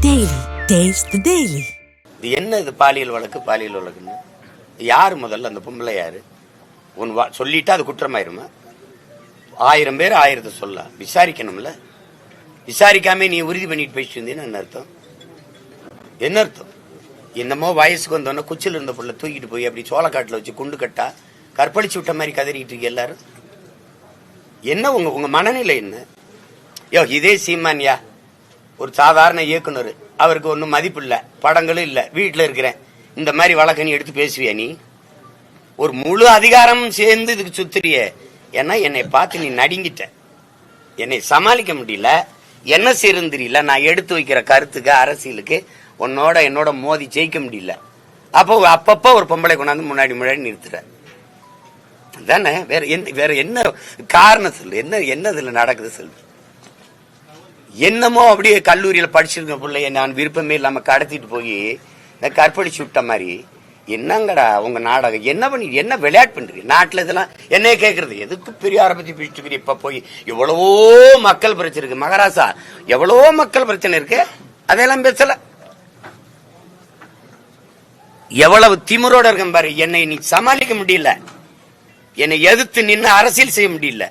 Daily. Taste the Daily. இது என்ன இது பாலியல் வழக்குன்னு யாரு முதல்ல அந்த பொம்பளை யாரு சொல்லிட்டா அது குற்றமாயிருமா? 1000 பேர் 1000 சொல்ல விசாரிக்கணும்ல. விசாரிக்காம நீ உறுதி பண்ணிட்டு போயிட்டு இருந்தீன்னு என்ன அர்த்தம்? என்னமோ வயசுக்கு வந்தோன்னா குச்சில் இருந்த புள்ள தூக்கிட்டு போய் அப்படி சோளக்காட்டுல வச்சு குண்டு கட்டா கற்பழிச்சு விட்ட மாதிரி கதறிட்டு இருக்கு எல்லாரும். என்ன உங்க மனநிலை என்ன? இதே சீமான்யா ஒரு சாதாரண இயக்குனர், அவருக்கு ஒன்றும் மதிப்பு இல்லை, படங்களும் இல்லை, வீட்டில் இருக்கிறேன், இந்த மாதிரி வழக்க நீ எடுத்து பேசுவியா? நீ ஒரு முழு அதிகாரம் சேர்ந்து இதுக்கு சுத்துறிய. ஏன்னா என்னை பார்த்து நீ நடுங்கிட்ட, என்னை சமாளிக்க முடியல, என்ன செய்யறது தெரியல, நான் எடுத்து வைக்கிற கருத்துக்கு அரசியலுக்கு என்னோட மோதி ஜெயிக்க முடியல. அப்பப்போ ஒரு பொம்பளை கொண்டாந்து முன்னாடி நிறுத்துற தானே. வேற என்ன காரணம் சொல்லு? என்ன இதுல நடக்குது சொல்லு? என்னமோ அப்படியே கல்லூரியில படிச்சிருக்க பிள்ளைய நான் விருப்பமே இல்லாம கடத்திட்டு போய் கற்பழிச்சு விட்ட மாதிரி. என்னங்கடா உங்க நாடகம்? என்ன விளையாட்டு பண்றீங்க நாட்டுல? இதெல்லாம் என்னைய கேக்குறது எதுக்கு? பெரியார பத்தி பேசிட்டு இப்ப போய் எவ்வளவோ மக்கள் பிரச்சனை இருக்கு மகாராசா, எவ்வளவோ மக்கள் பிரச்சனை இருக்கு, அதெல்லாம் பேசல. எவ்வளவு திமிரோட இருக்க பாரு. என்னை நீ சமாளிக்க முடியல, என்னை எதிர்த்து நின்று அரசியல் செய்ய முடியல.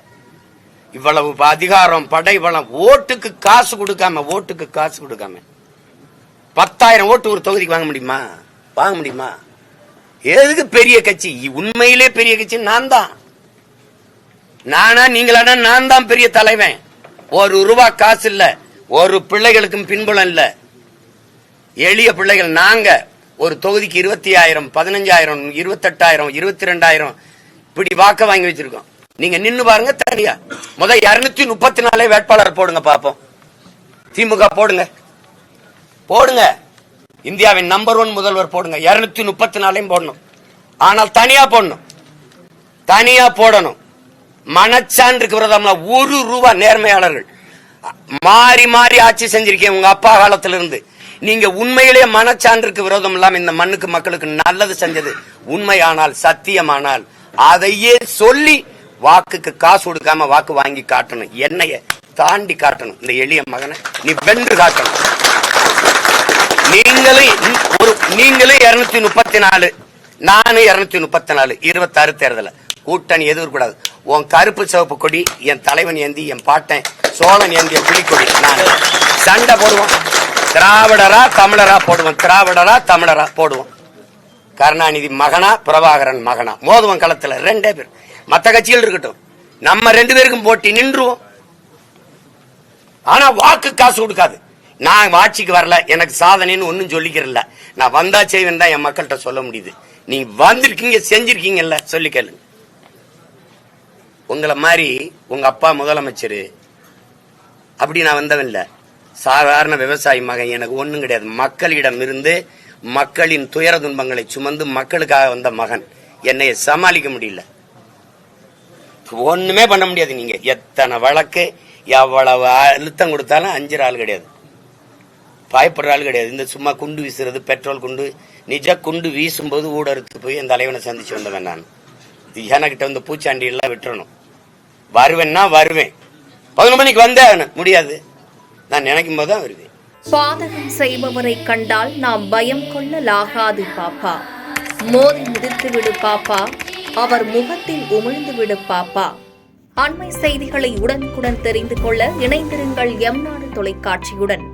இவ்வளவு அதிகாரம், படை பலம், ஓட்டுக்கு காசு கொடுக்காம 10,000 ஓட்டு ஒரு தொகுதிக்கு வாங்க முடியுமா? எதுக்கு பெரிய கட்சி? உண்மையிலே பெரிய கட்சி நான் தான். நானா நீங்களானா நான் தான் பெரிய தலைவன். ₹1 காசு இல்ல, ஒரு பிள்ளைகளுக்கும் பின்புலம் இல்ல, எளிய பிள்ளைகள் நாங்க. ஒரு தொகுதிக்கு 20,000, 15,000, 28,000, 22,000 இப்படி வாக்க வாங்கி வச்சிருக்கோம். நீங்க நின்னு பாருங்க தனியா. 234 வேட்பாளர் போடுங்க பாப்போம். திமுக போடுங்க. இந்தியாவின் நம்பர் 1 முதல்வர் போடுங்க. 234 போடணும். ஆனால் தனியா போடணும். மனச்சான்றுக்கு விரோதம்ல ₹1 நேர்மையாளர்கள் மாறி ஆட்சி செஞ்சிருக்கேன் உங்க அப்பா காலத்துல இருந்து. நீங்க உண்மையிலேயே மனச்சான்றுக்கு விரோதம் இல்லாம இந்த மண்ணுக்கு மக்களுக்கு நல்லது செஞ்சது உண்மையானால், சத்தியமானால் அதையே சொல்லி வாக்குக்கு காசு கொடுக்காம வாக்கு வாங்கி காட்டணும். என்னைய தாண்டி காட்டணும். இந்த எளிய மகனை நீ வென்று காட்டணும். நீங்களே 234, நானும் 234, 26 தேர்தல கூட்டணி எதிர்க்கூடாது. உன் கருப்பு சிவப்பு கொடி என் தலைவன் ஏந்தி, என் பாட்டன் சோழன் ஏந்திய புலிக்கொடி. நான் சண்டை போடுவோம். திராவிடரா தமிழரா போடுவோம். கருணாநிதி மகனா, பிரபாகரன் மகனா மோதுவன் களத்துல 2 பேர். மத்த கட்சிகள் இருக்கட்டும், நம்ம 2 பேருக்கும் போட்டி நின்றுவோம். ஆனா வாக்கு காசு கொடுக்காது. நான் ஆட்சிக்கு வரல, எனக்கு சாதனைன்னு ஒன்னும் சொல்லிக்கிறல, நான் வந்தா செய்வேன் தான் என் மக்கள்கிட்ட சொல்ல முடியுது. நீங்க வந்திருக்கீங்க, செஞ்சிருக்கீங்கல்ல, சொல்லி கேளுங்க. உங்களை மாதிரி உங்க அப்பா முதலமைச்சர் அப்படி நான் வந்தவன் இல்ல. சாதாரண விவசாயி மகன். எனக்கு ஒண்ணும் கிடையாது. மக்களிடம் இருந்து மக்களின் துயர துன்பங்களை சுமந்து மக்களுக்காக வந்த மகன். என்னைய சமாளிக்க முடியல, ஒண்ணுமே பண்ண முடியாது. நீங்க எத்தனை வழக்கு, எவ்வளவு அழுத்தம் கொடுத்தாலும் அஞ்சுற ஆள் கிடையாது, பயப்படுற ஆள் கிடையாது. இந்த சும்மா குண்டு வீசுறது, பெட்ரோல் குண்டு, நிஜ குண்டு வீசும்போது ஊடறுத்து போய் என் தலைவனை சந்திச்சு வந்தவன் நான். எனக்கிட்ட வந்து பூச்சாண்டி எல்லாம் விட்டுறணும். வருவேன்னா வருவேன், 11 மணிக்கு வந்தேன் முடியாது, நான் நினைக்கும் போதுதான் வருவேன். பாதகம் செய்பவரை கண்டால் நாம் பயம் கொள்ளலாகாது பாப்பா. மோதி மிதித்து விடு பாப்பா, அவர் முகத்தில் உமிழ்ந்து விடு பாப்பா. அண்மை செய்திகளை உடனுக்குடன் தெரிந்து கொள்ள இணைந்திருங்கள் எம் நாடு தொலைக்காட்சியுடன்.